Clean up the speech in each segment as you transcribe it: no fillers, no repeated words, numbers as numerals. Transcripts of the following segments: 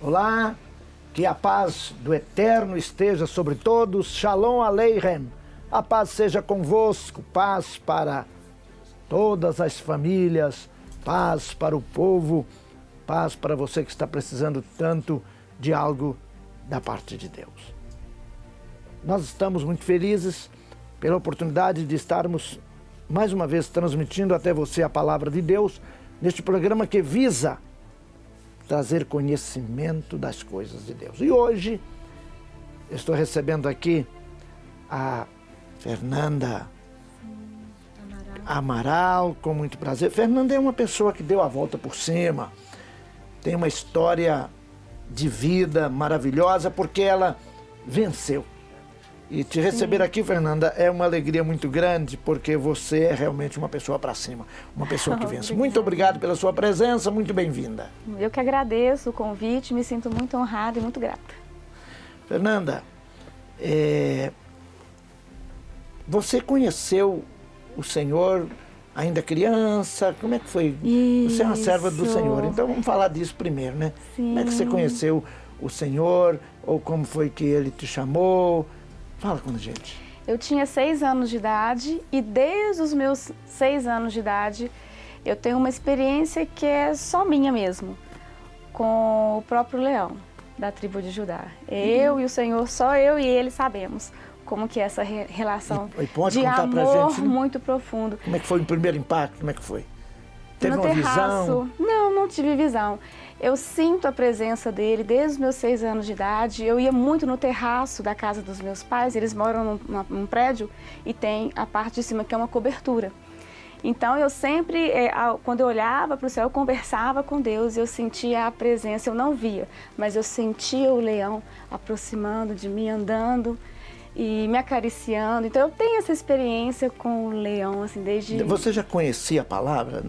Olá, que a paz do Eterno esteja sobre todos. Shalom Aleichem. A paz seja convosco, paz para todas as famílias, paz para o povo, paz para você que está precisando tanto de algo da parte de Deus. Nós estamos muito felizes pela oportunidade de estarmos mais uma vez transmitindo até você a palavra de Deus neste programa que visa trazer conhecimento das coisas de Deus. E hoje estou recebendo aqui a Fernanda Amaral, com muito prazer. Fernanda é uma pessoa que deu a volta por cima, tem uma história de vida maravilhosa porque ela venceu. E te receber aqui, Fernanda, é uma alegria muito grande, porque você é realmente uma pessoa para cima, uma pessoa que vence. Muito obrigado pela sua presença, muito bem-vinda. Eu que agradeço o convite, me sinto muito honrada e muito grata. Fernanda, você conheceu o Senhor ainda criança? Como é que foi? Isso. Você é uma serva do Senhor, então vamos falar disso primeiro, né? Sim. Como é que você conheceu o Senhor, ou como foi que Ele te chamou? Fala com a gente. Eu tinha 6 anos de idade e desde os meus 6 anos de idade eu tenho uma experiência que é só minha mesmo, com o próprio leão da tribo de Judá. Eu e o Senhor, só eu e ele sabemos como que é essa relação e pode de contar amor pra gente, né? Muito profundo. Como é que foi o primeiro impacto? Como é que foi? Teve No uma terraço. visão? Não tive visão. Eu sinto a presença dele desde os meus 6 anos de idade. Eu ia muito no terraço da casa dos meus pais. Eles moram num prédio e tem a parte de cima que é uma cobertura. Então eu sempre, quando eu olhava para o céu, eu conversava com Deus e eu sentia a presença. Eu não via, mas eu sentia o leão aproximando de mim, andando e me acariciando. Então eu tenho essa experiência com o leão, assim, desde... Você já conhecia a palavra?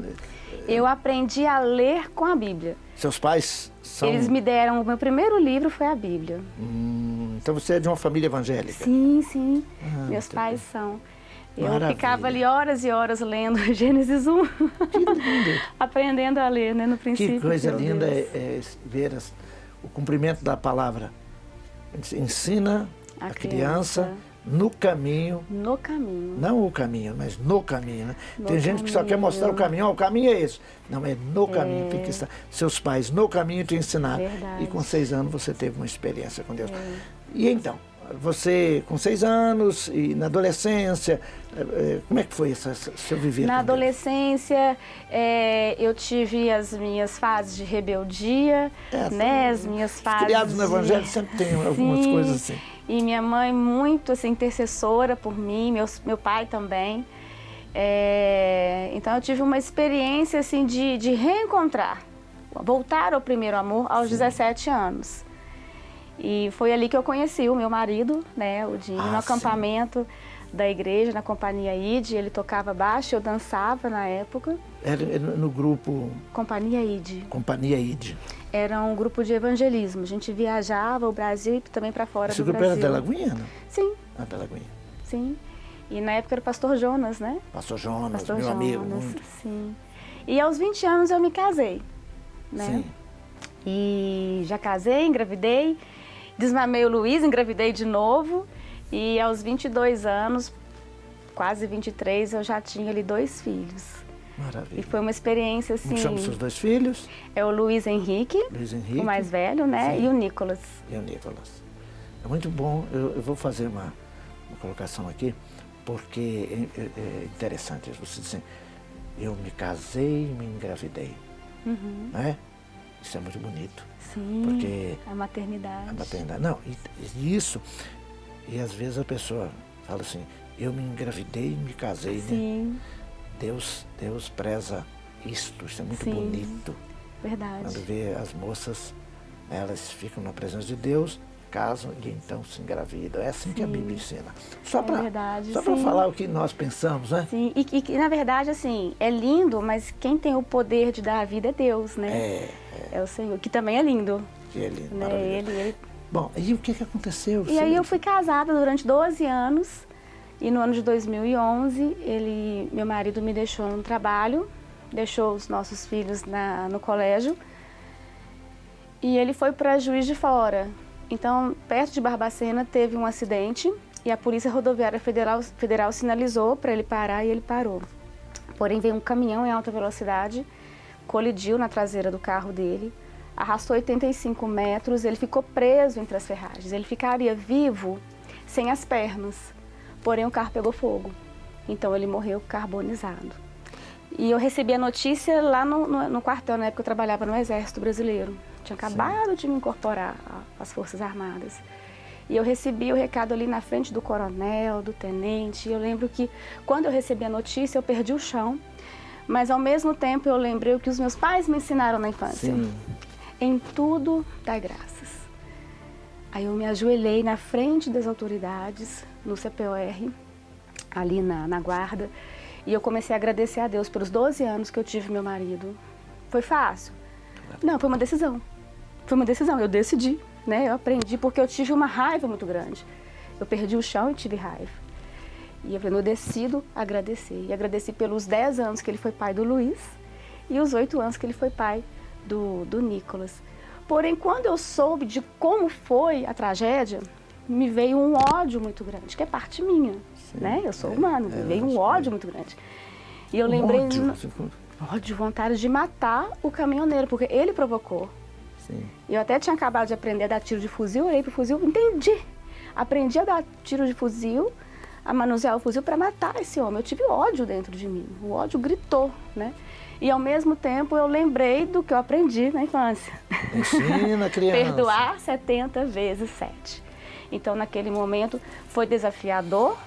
Eu aprendi a ler com a Bíblia. Seus pais são... Eles me deram, o meu primeiro livro foi a Bíblia. Então você é de uma família evangélica? Sim. Meus pais são. Eu Maravilha. ficava ali horas e horas lendo Gênesis 1. Que lindo! Aprendendo a ler, né, no princípio. Que coisa meu linda Deus. é ver o cumprimento da palavra. Ensina a criança no caminho. No caminho. Não o caminho, mas no caminho, né? No Tem gente que só quer mostrar o caminho. O caminho é esse. Não, é no caminho. Tem que estar. Seus pais no caminho te ensinaram. Verdade. E com 6 anos você teve uma experiência com Deus. E então, você com 6 anos e na adolescência, como é que foi seu viver? Na com Deus? adolescência, eu tive as minhas fases de rebeldia, né? As minhas fases. Criados no Evangelho sempre tem algumas coisas assim. E minha mãe muito assim, intercessora por mim, meu pai também. Então eu tive uma experiência assim, de reencontrar, voltar ao primeiro amor aos 17 anos. E foi ali que eu conheci o meu marido, né, o Dinho, no acampamento da igreja, na Companhia ID. Ele tocava baixo, eu dançava na época. Era no grupo... Companhia ID. Companhia ID. Era um grupo de evangelismo. A gente viajava o Brasil e também para fora Esse do grupo Brasil. era da Lagoinha, não? Sim. Ah, da Lagoinha. Sim. E na época era o pastor Jonas, né? Pastor Jonas, Pastor meu Jonas, amigo. Muito. Sim. E aos 20 anos eu me casei, né? Sim. E já casei, engravidei, desmamei o Luiz, engravidei de novo. E aos 22 anos, quase 23, eu já tinha ali 2 filhos. Maravilha. E foi uma experiência assim... Como chamam seus 2 filhos? É o Luiz Henrique, o mais velho, né? Sim. E o Nicolas. E o Nicolas. É muito bom. Eu vou fazer uma colocação aqui, porque é interessante. Você diz assim, eu me casei e me engravidei. Não é? Isso é muito bonito. Sim, porque a maternidade. A maternidade. Não, e isso... E às vezes a pessoa fala assim, eu me engravidei e me casei, Sim. né? Deus preza isto, isso é muito Sim, bonito. Verdade. Quando vê as moças, elas ficam na presença de Deus, casam e então se engravidam. É assim que a Bíblia ensina. Só para falar o que nós pensamos, né? Sim, e na verdade, assim, é lindo, mas quem tem o poder de dar a vida é Deus, né? É o Senhor, que também é lindo. Que é lindo, né? maravilhoso. Ele... Bom, e o que aconteceu? E aí eu fui casada durante 12 anos. E no ano de 2011, meu marido me deixou no trabalho, deixou os nossos filhos no colégio. E ele foi para Juiz de Fora. Então, perto de Barbacena, teve um acidente e a Polícia Rodoviária Federal sinalizou para ele parar e ele parou. Porém, veio um caminhão em alta velocidade, colidiu na traseira do carro dele, arrastou 85 metros, ele ficou preso entre as ferragens. Ele ficaria vivo sem as pernas, porém o carro pegou fogo. Então, ele morreu carbonizado. E eu recebi a notícia lá no quartel, na época eu trabalhava no Exército Brasileiro. Tinha acabado de me incorporar às Forças Armadas. E eu recebi o recado ali na frente do coronel, do tenente. E eu lembro que quando eu recebi a notícia, eu perdi o chão. Mas ao mesmo tempo eu lembrei o que os meus pais me ensinaram na infância. Sim. Em tudo dai graças. Aí eu me ajoelhei na frente das autoridades, no CPOR, ali na guarda. E eu comecei a agradecer a Deus pelos 12 anos que eu tive meu marido. Foi fácil? Não, foi uma decisão. Foi uma decisão, eu decidi, né? Eu aprendi porque eu tive uma raiva muito grande. Eu perdi o chão e tive raiva. E eu falei, eu decido agradecer. E agradeci pelos 10 anos que ele foi pai do Luiz e os 8 anos que ele foi pai do Nicolas. Porém, quando eu soube de como foi a tragédia, me veio um ódio muito grande, que é parte minha, né? Eu sou humano, me veio um ódio muito grande. E eu lembrei... Ódio, vontade de matar o caminhoneiro, porque ele provocou. Sim. Eu até tinha acabado de aprender a dar tiro de fuzil, olhei pro fuzil, entendi. Aprendi a dar tiro de fuzil, a manusear o fuzil para matar esse homem. Eu tive ódio dentro de mim, o ódio gritou, né? E ao mesmo tempo eu lembrei do que eu aprendi na infância. Ensina, criança. Perdoar 70 vezes 7. Então naquele momento foi desafiador,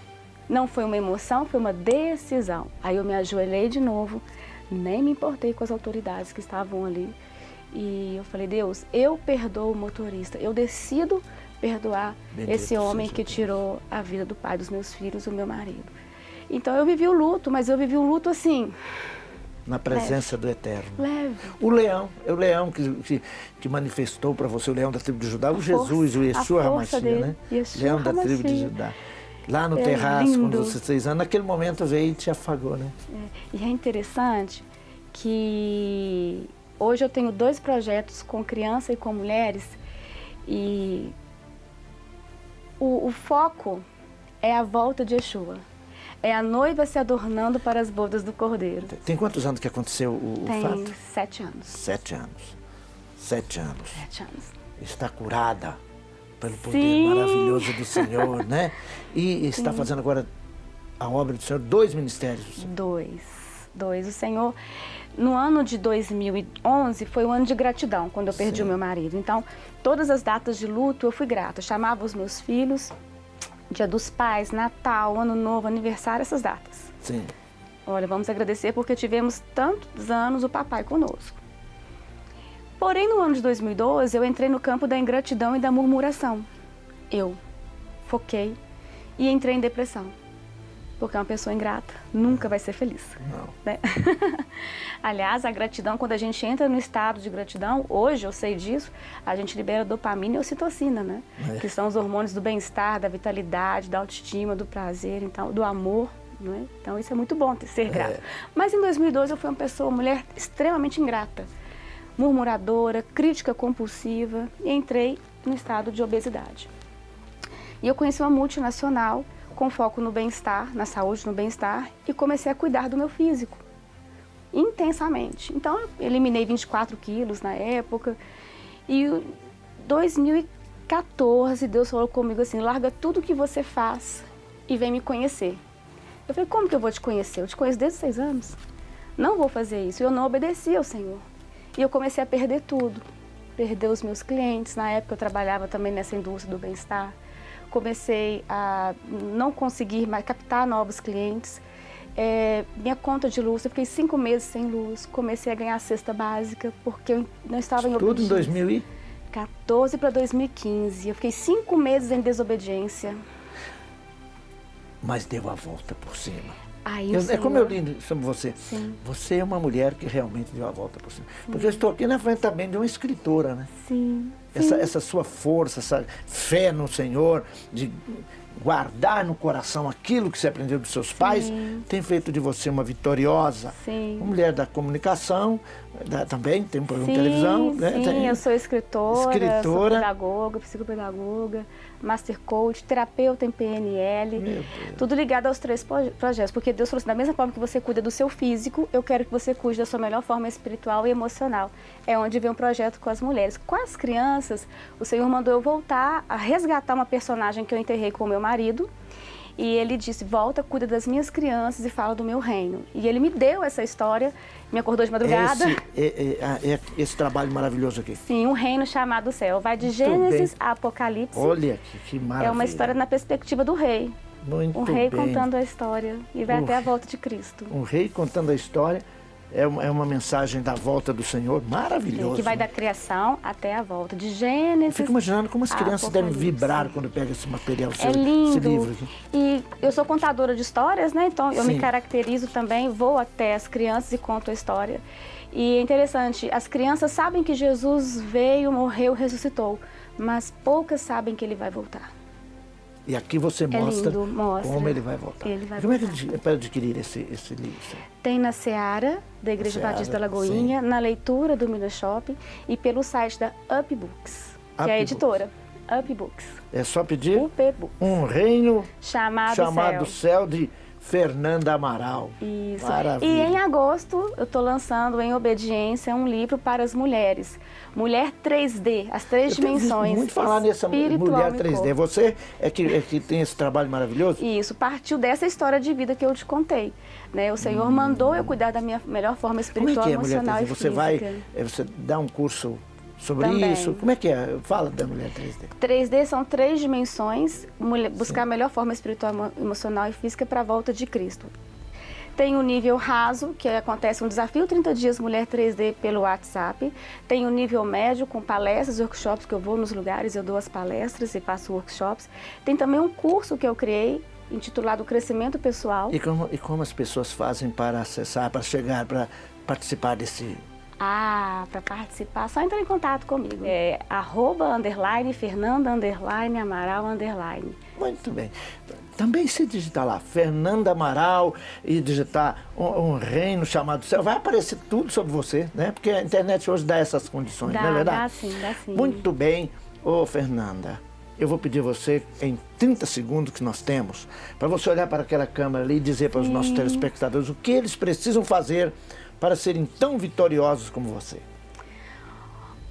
não foi uma emoção, foi uma decisão. Aí eu me ajoelhei de novo, nem me importei com as autoridades que estavam ali. E eu falei, Deus, eu perdoo o motorista, eu decido perdoar esse homem que tirou a vida do pai dos meus filhos, o meu marido. Então eu vivi o luto, mas eu vivi o luto assim... Na presença do Eterno. Leve. O leão que manifestou para você, o leão da tribo de Judá, o Jesus, o Yeshua Hamashia, né? Leão da tribo de Judá. Lá no terraço, lindo. quando você 6 anos, naquele momento veio e te afagou, né? E é interessante que hoje eu tenho 2 projetos com criança e com mulheres e o foco é a volta de Yeshua. É a noiva se adornando para as bodas do Cordeiro. Tem quantos anos que aconteceu o fato? Tem 7 anos. 7 anos. 7 anos. 7 anos. Está curada pelo poder Sim. maravilhoso do Senhor, né? E está fazendo agora a obra do Senhor, 2 ministérios. 2. O Senhor, no ano de 2011, foi um ano de gratidão, quando eu perdi o meu marido. Então, todas as datas de luto eu fui grata. Eu chamava os meus filhos, Dia dos Pais, Natal, Ano Novo, aniversário, essas datas. Sim. Olha, vamos agradecer porque tivemos tantos anos o papai conosco. Porém, no ano de 2012, eu entrei no campo da ingratidão e da murmuração. Eu foquei e entrei em depressão. Porque uma pessoa ingrata nunca vai ser feliz. Não. Né? Aliás, a gratidão, quando a gente entra no estado de gratidão, hoje eu sei disso, a gente libera dopamina e ocitocina, né? Que são os hormônios do bem-estar, da vitalidade, da autoestima, do prazer, então, do amor. Né? Então isso é muito bom, ser grato. Mas em 2012 eu fui uma mulher extremamente ingrata, murmuradora, crítica compulsiva e entrei no estado de obesidade. E eu conheci uma multinacional com foco no bem-estar, na saúde, no bem-estar, e comecei a cuidar do meu físico, intensamente. Então, eu eliminei 24 quilos na época, e em 2014, Deus falou comigo assim, larga tudo que você faz e vem me conhecer. Eu falei, como que eu vou te conhecer? Eu te conheço desde 6 anos. Não vou fazer isso. E eu não obedeci ao Senhor. E eu comecei a perder tudo. Perder os meus clientes. Na época, eu trabalhava também nessa indústria do bem-estar. Comecei a não conseguir mais captar novos clientes. Minha conta de luz, eu fiquei 5 meses sem luz. Comecei a ganhar a cesta básica, porque eu não estava em obediência. Tudo em 2014 para 2015. Eu fiquei 5 meses em desobediência. Mas deu a volta por cima. Aí, É como eu li sobre você. Sim. Você é uma mulher que realmente deu a volta por cima. Sim. Porque eu estou aqui na frente também de uma escritora, né? Sim. Essa sua força, essa fé no Senhor, guardar no coração aquilo que você aprendeu dos seus pais, tem feito de você uma vitoriosa. Sim. Uma mulher da comunicação, também tem um programa de televisão. Né? Sim, eu sou escritora, sou pedagoga, psicopedagoga, master coach, terapeuta em PNL, tudo ligado aos 3 projetos, porque Deus falou assim, da mesma forma que você cuida do seu físico, eu quero que você cuide da sua melhor forma espiritual e emocional. É onde vem um projeto com as mulheres. Com as crianças, o Senhor mandou eu voltar a resgatar uma personagem que eu enterrei com o meu marido, e ele disse, volta, cuida das minhas crianças e fala do meu reino. E ele me deu essa história, me acordou de madrugada. Esse trabalho maravilhoso aqui. Sim, um reino chamado céu. Vai de Gênesis a Apocalipse. Olha que maravilha. É uma história na perspectiva do rei. Muito um rei bem. Contando a história e vai até a volta de Cristo. Um rei contando a história. É uma mensagem da volta do Senhor, maravilhoso. Que vai da criação até a volta, de Gênesis. Fico imaginando como as crianças devem vibrar quando pegam esse material, é lindo. Esse livro aqui. E eu sou contadora de histórias, né? Então eu me caracterizo também, vou até as crianças e conto a história. E é interessante, as crianças sabem que Jesus veio, morreu, ressuscitou, mas poucas sabem que ele vai voltar. E aqui você mostra, mostra como ele vai voltar. Como é que é para adquirir esse livro? Tem na Seara, da Igreja Batista da Lagoinha, na leitura do Minas Shopping e pelo site da Up Books, que é a editora. Up Books. É só pedir Um reino chamado céu de Fernanda Amaral. Isso. Maravilha. E em agosto eu estou lançando em Obediência um livro para as mulheres. Mulher 3D, as 3 dimensões. Muito falar nessa mulher 3D. Você é que tem esse trabalho maravilhoso? Isso, partiu dessa história de vida que eu te contei. Né? O Senhor mandou eu cuidar da minha melhor forma espiritual, emocional e física. Você dá um curso sobre também. Isso? Como é que é? Fala da mulher 3D. 3D são 3 dimensões, buscar a melhor forma espiritual, emocional e física para a volta de Cristo. Tem o nível raso, que acontece um desafio 30 dias mulher 3D pelo WhatsApp. Tem o nível médio, com palestras, workshops, que eu vou nos lugares, eu dou as palestras e faço workshops. Tem também um curso que eu criei, intitulado Crescimento Pessoal. E como as pessoas fazem para acessar, para chegar, para participar desse... Para participar, só entrar em contato comigo. É @Fernanda Amaral _. Muito bem. Também se digitar lá, Fernanda Amaral, e digitar um reino chamado céu, vai aparecer tudo sobre você, né? Porque a internet hoje dá essas condições, não é verdade? Dá sim. Muito bem. Fernanda, eu vou pedir você, em 30 segundos que nós temos, para você olhar para aquela câmera ali e dizer para os nossos telespectadores o que eles precisam fazer para serem tão vitoriosos como você.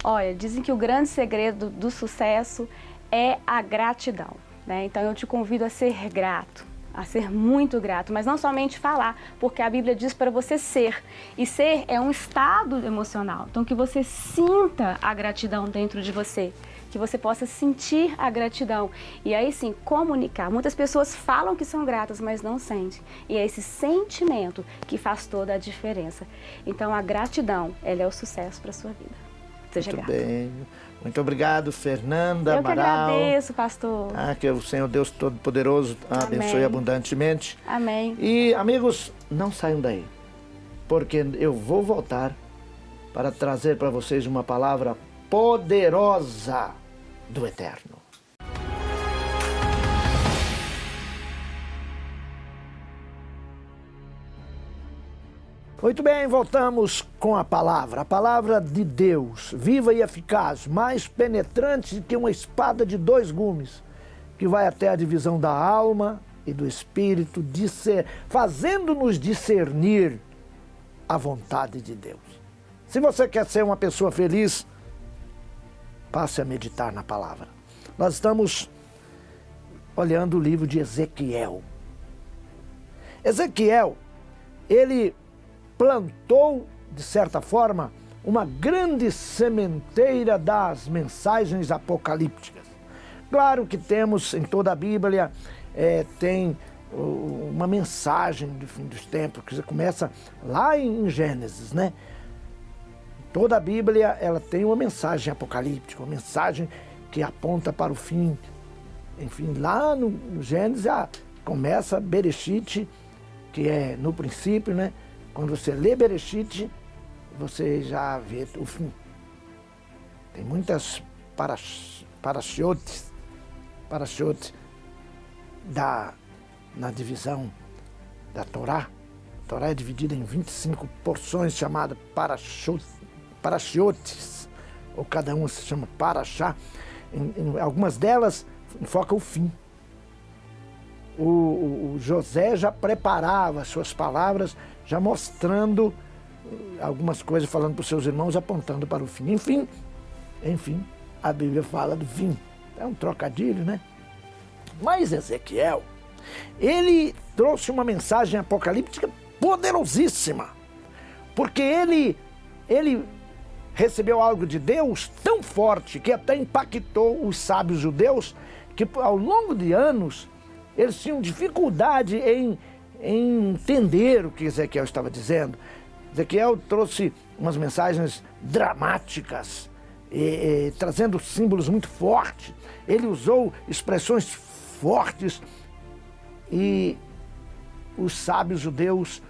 Olha, dizem que o grande segredo do sucesso é a gratidão, né? Então eu te convido a ser grato, a ser muito grato, mas não somente falar, porque a Bíblia diz para você ser. E ser é um estado emocional. Então que você sinta a gratidão dentro de você, que você possa sentir a gratidão e aí sim comunicar. Muitas pessoas falam que são gratas, mas não sentem. E é esse sentimento que faz toda a diferença. Então a gratidão, ela é o sucesso para a sua vida. Seja grato. Muito bem. Muito obrigado, Fernanda Amaral. Eu que agradeço, pastor. Que o Senhor Deus Todo-Poderoso abençoe abundantemente. Amém. E, amigos, não saiam daí, porque eu vou voltar para trazer para vocês uma palavra poderosa do Eterno. Muito bem, voltamos com a palavra de Deus, viva e eficaz, mais penetrante que uma espada de 2 gumes, que vai até a divisão da alma e do espírito, fazendo-nos discernir a vontade de Deus. Se você quer ser uma pessoa feliz, passe a meditar na palavra. Nós estamos olhando o livro de Ezequiel. Ezequiel, ele plantou, de certa forma, uma grande sementeira das mensagens apocalípticas. Claro que temos em toda a Bíblia, tem uma mensagem do fim dos tempos, que começa lá em Gênesis, né? Toda a Bíblia, ela tem uma mensagem apocalíptica, uma mensagem que aponta para o fim. Enfim, lá no Gênesis começa Bereshit, que é no princípio, né? Quando você lê Bereshit, você já vê o fim. Tem muitas parashotes, na divisão da Torá. A Torá é dividida em 25 porções chamadas parashiotes, ou cada uma se chama parashá. Em algumas delas enfoca o fim. O José já preparava as suas palavras, já mostrando algumas coisas, falando para os seus irmãos, apontando para o fim. Enfim, a Bíblia fala do fim. É um trocadilho, né? Mas Ezequiel, ele trouxe uma mensagem apocalíptica poderosíssima, porque ele recebeu algo de Deus tão forte que até impactou os sábios judeus, que ao longo de anos eles tinham dificuldade em entender o que Ezequiel estava dizendo. Ezequiel trouxe umas mensagens dramáticas, trazendo símbolos muito fortes. Ele usou expressões fortes e os sábios judeus,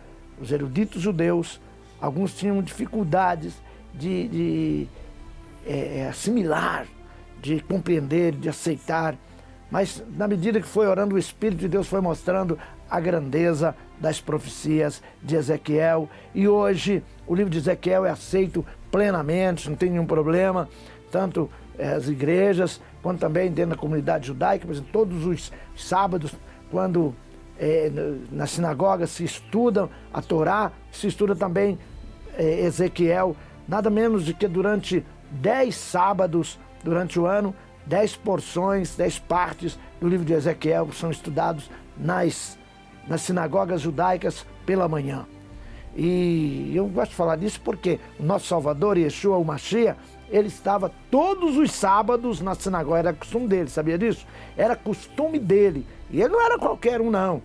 os eruditos judeus, alguns tinham dificuldades de assimilar, de compreender, de aceitar. Mas na medida que foi orando, o Espírito de Deus foi mostrando a grandeza das profecias de Ezequiel. E hoje o livro de Ezequiel é aceito plenamente, não tem nenhum problema, tanto as igrejas, quanto também dentro da comunidade judaica. Por exemplo, todos os sábados, quando na sinagoga se estuda a Torá, se estuda também Ezequiel, nada menos do que durante 10 sábados durante o ano, 10 porções, 10 partes do livro de Ezequiel são estudados nas sinagogas judaicas pela manhã. E eu gosto de falar disso porque o nosso Salvador, Yeshua, o Mashiach, ele estava todos os sábados na sinagoga, era costume dele, sabia disso? Era costume dele, e ele não era qualquer um não.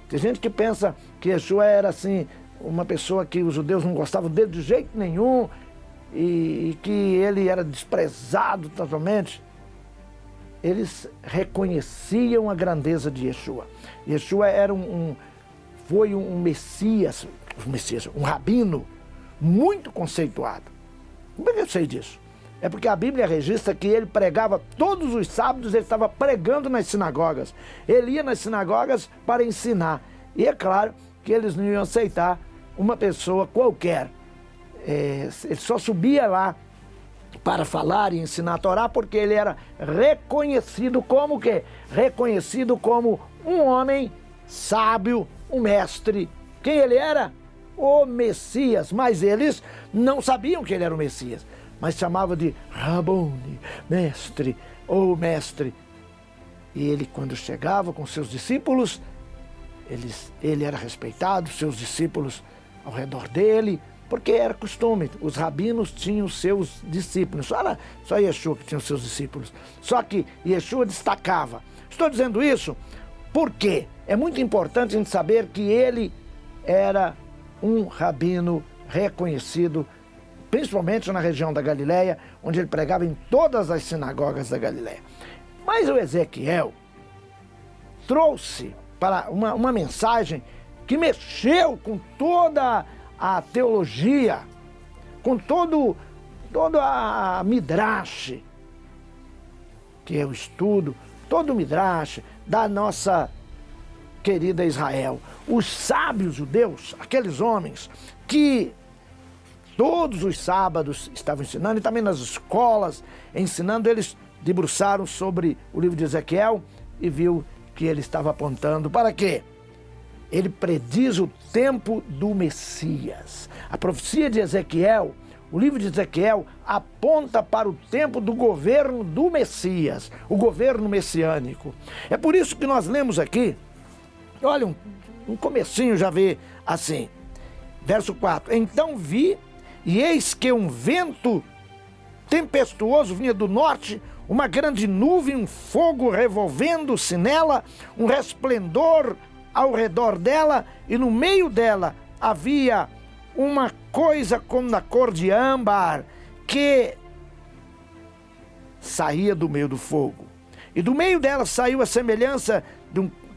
Tem gente que pensa que Yeshua era assim, uma pessoa que os judeus não gostavam dele de jeito nenhum, e que ele era desprezado totalmente. Eles reconheciam a grandeza de Yeshua. Yeshua era foi um Messias, um rabino muito conceituado. Como é que eu sei disso? É porque a Bíblia registra que ele pregava todos os sábados, ele estava pregando nas sinagogas. Ele ia nas sinagogas para ensinar. E é claro que eles não iam aceitar uma pessoa qualquer. Ele só subia lá para falar e ensinar a Torá, porque ele era reconhecido como o quê? Reconhecido como um homem sábio, um mestre. Quem ele era? O Messias. Mas eles não sabiam que ele era o Messias, mas chamavam de Rabone, mestre, ou mestre. E ele, quando chegava com seus discípulos, ele era respeitado, seus discípulos ao redor dele, porque era costume, os rabinos tinham seus discípulos, só Yeshua que tinha os seus discípulos, só que Yeshua destacava. Estou dizendo isso porque é muito importante a gente saber que ele era um rabino reconhecido, principalmente na região da Galileia, onde ele pregava em todas as sinagogas da Galileia. Mas o Ezequiel trouxe para uma mensagem que mexeu com toda a teologia, com todo a Midrash, que é o estudo, todo o Midrash da nossa querida Israel. Os sábios judeus, aqueles homens que todos os sábados estavam ensinando, e também nas escolas ensinando, eles debruçaram sobre o livro de Ezequiel e viu que ele estava apontando para quê? Ele prediz o tempo do Messias. A profecia de Ezequiel, o livro de Ezequiel, aponta para o tempo do governo do Messias, o governo messiânico. É por isso que nós lemos aqui, olha, um comecinho já vê assim, verso 4. Então vi, e eis que um vento tempestuoso vinha do norte, uma grande nuvem, um fogo revolvendo-se nela, um resplendor ao redor dela, e no meio dela havia uma coisa como na cor de âmbar, que saía do meio do fogo. E do meio dela saiu a semelhança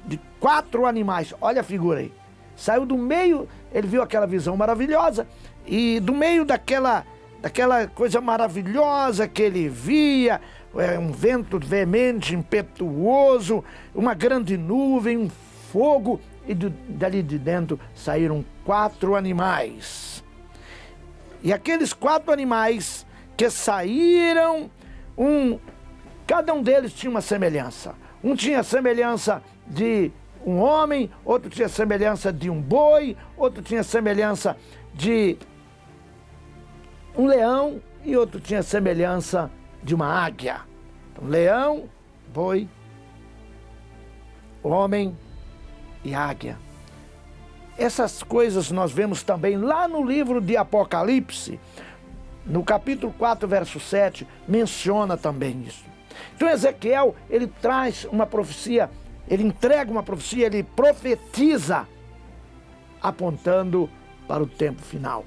de 4 animais. Olha a figura aí. Saiu do meio, ele viu aquela visão maravilhosa, e do meio daquela coisa maravilhosa que ele via, um vento veemente, impetuoso, uma grande nuvem, um fogo, e dali de dentro saíram 4 animais. E aqueles 4 animais que saíram, cada um deles tinha uma semelhança. Um tinha a semelhança de um homem, outro tinha a semelhança de um boi, outro tinha a semelhança de um leão e outro tinha a semelhança de uma águia. Então, leão, boi, homem e águia. Essas coisas nós vemos também lá no livro de Apocalipse, no capítulo 4, verso 7, menciona também isso. Então Ezequiel, ele traz uma profecia, ele entrega uma profecia, ele profetiza, apontando para o tempo final.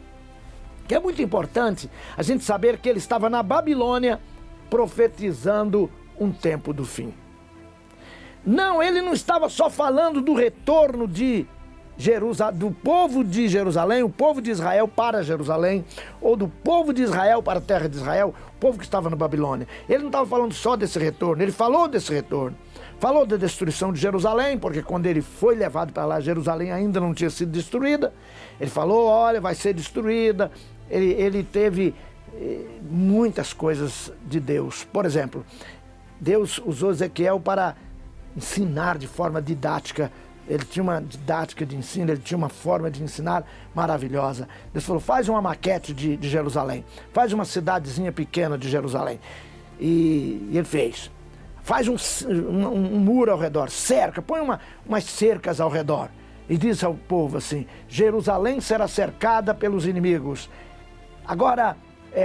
Que é muito importante a gente saber que ele estava na Babilônia profetizando um tempo do fim. Não, ele não estava só falando do retorno de do povo de Jerusalém, o povo de Israel para Jerusalém, ou do povo de Israel para a terra de Israel, o povo que estava na Babilônia. Ele não estava falando só desse retorno, ele falou desse retorno. Falou da destruição de Jerusalém, porque quando ele foi levado para lá, Jerusalém ainda não tinha sido destruída. Ele falou, olha, vai ser destruída. Ele teve muitas coisas de Deus. Por exemplo, Deus usou Ezequiel para ensinar de forma didática. Ele tinha uma didática de ensino, ele tinha uma forma de ensinar maravilhosa. Deus falou, faz uma maquete de Jerusalém, faz uma cidadezinha pequena de Jerusalém. E ele fez. Faz um muro ao redor, cerca, põe umas cercas ao redor. E diz ao povo assim, Jerusalém será cercada pelos inimigos. Agora,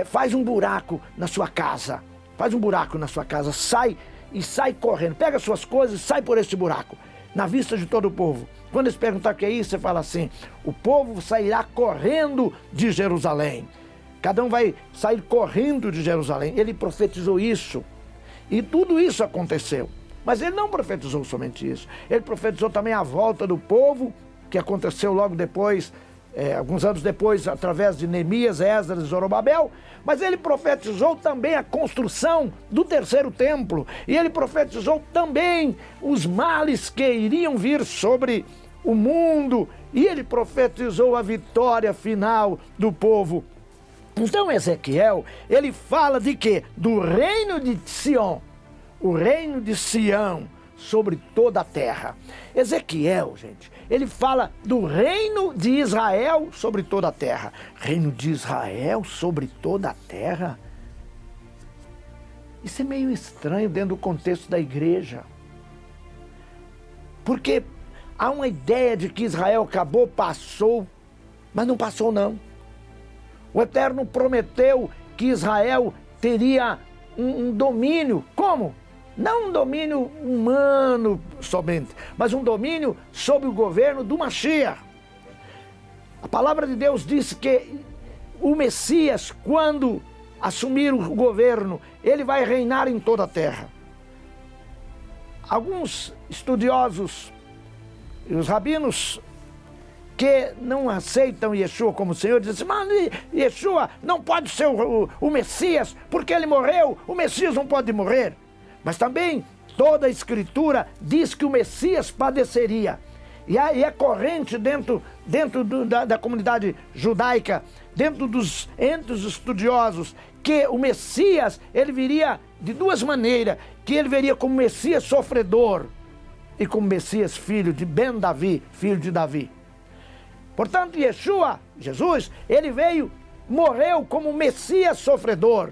faz um buraco na sua casa. Faz um buraco na sua casa, sai correndo. Pega suas coisas e sai por esse buraco. Na vista de todo o povo. Quando eles perguntar o que é isso, você fala assim, o povo sairá correndo de Jerusalém. Cada um vai sair correndo de Jerusalém. Ele profetizou isso. E tudo isso aconteceu. Mas ele não profetizou somente isso. Ele profetizou também a volta do povo, que aconteceu logo depois, alguns anos depois, através de Neemias, Esdras e Zorobabel. Mas ele profetizou também a construção do terceiro templo. E ele profetizou também os males que iriam vir sobre o mundo. E ele profetizou a vitória final do povo. Então Ezequiel, ele fala de quê? Do reino de Sião, o reino de Sião sobre toda a terra. Ezequiel, gente, ele fala do reino de Israel sobre toda a terra. Reino de Israel sobre toda a terra? Isso é meio estranho dentro do contexto da igreja. Porque há uma ideia de que Israel acabou, passou, mas não passou não. O Eterno prometeu que Israel teria um domínio. Como? Não um domínio humano somente, mas um domínio sob o governo do Mashiach. A palavra de Deus diz que o Messias, quando assumir o governo, ele vai reinar em toda a terra. Alguns estudiosos e os rabinos que não aceitam Yeshua como Senhor, dizem assim, mas Yeshua não pode ser o Messias, porque ele morreu, o Messias não pode morrer. Mas também toda a Escritura diz que o Messias padeceria. E é corrente dentro da comunidade judaica, entre os estudiosos, que o Messias, ele viria de duas maneiras, que ele viria como Messias sofredor e como Messias filho de Ben Davi, filho de Davi. Portanto, Yeshua, Jesus, ele morreu como Messias sofredor.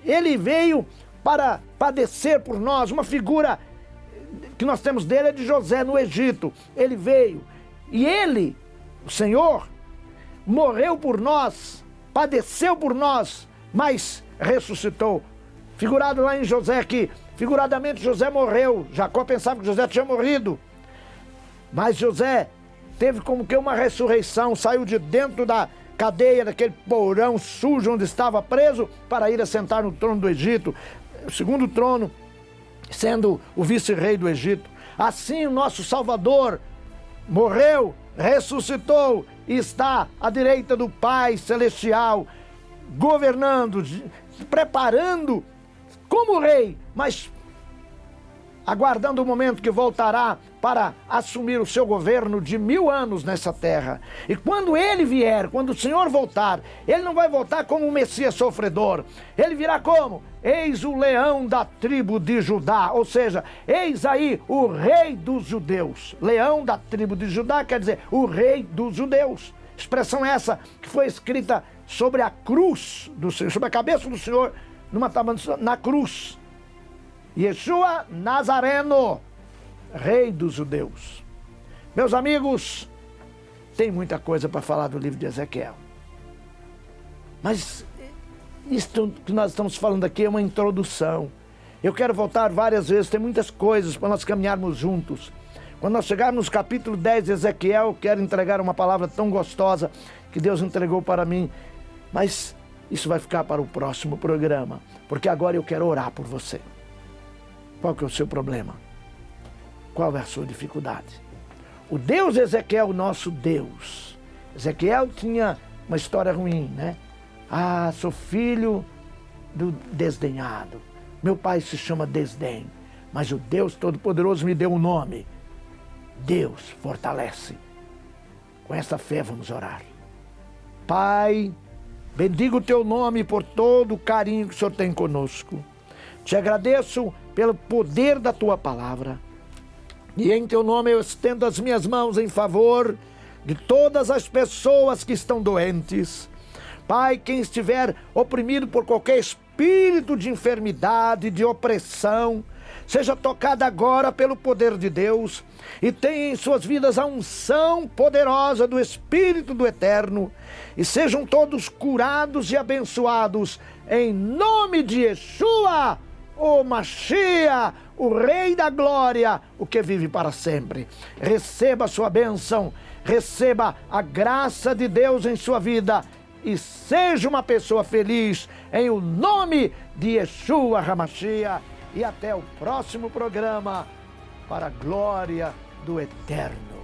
Ele veio para padecer por nós. Uma figura que nós temos dele é de José no Egito. Ele veio e ele, o Senhor, morreu por nós, padeceu por nós, mas ressuscitou. Figurado lá em José que, figuradamente, José morreu. Jacó pensava que José tinha morrido. Mas José teve como que uma ressurreição, saiu de dentro da cadeia, daquele porão sujo onde estava preso, para ir assentar no trono do Egito, o segundo trono, sendo o vice-rei do Egito. Assim o nosso Salvador morreu, ressuscitou e está à direita do Pai Celestial, governando, preparando como rei, mas aguardando o momento que voltará para assumir o seu governo de 1000 anos nessa terra. E quando ele vier, quando o Senhor voltar, ele não vai voltar como um Messias sofredor. Ele virá como? Eis o leão da tribo de Judá, ou seja, eis aí o rei dos judeus. Leão da tribo de Judá quer dizer o rei dos judeus. Expressão essa que foi escrita sobre a cruz do Senhor, sobre a cabeça do Senhor, na cruz. Yeshua Nazareno, rei dos judeus. Meus amigos, tem muita coisa para falar do livro de Ezequiel. Mas isto que nós estamos falando aqui é uma introdução. Eu quero voltar várias vezes, tem muitas coisas para nós caminharmos juntos. Quando nós chegarmos no capítulo 10 de Ezequiel, eu quero entregar uma palavra tão gostosa que Deus entregou para mim. Mas isso vai ficar para o próximo programa, porque agora eu quero orar por você. Qual que é o seu problema? Qual é a sua dificuldade? O Deus de Ezequiel, nosso Deus. Ezequiel tinha uma história ruim, né? Ah, sou filho do desdenhado. Meu pai se chama Desdém. Mas o Deus Todo-Poderoso me deu um nome. Deus fortalece. Com essa fé vamos orar. Pai, bendigo o teu nome por todo o carinho que o Senhor tem conosco. Te agradeço pelo poder da tua palavra. E em teu nome eu estendo as minhas mãos em favor de todas as pessoas que estão doentes. Pai, quem estiver oprimido por qualquer espírito de enfermidade, de opressão, seja tocado agora pelo poder de Deus e tenha em suas vidas a unção poderosa do Espírito do Eterno e sejam todos curados e abençoados em nome de Yeshua, o Mashiach, o Rei da Glória, o que vive para sempre. Receba a sua bênção, receba a graça de Deus em sua vida e seja uma pessoa feliz em o nome de Yeshua HaMashiach. E até o próximo programa, para a glória do Eterno.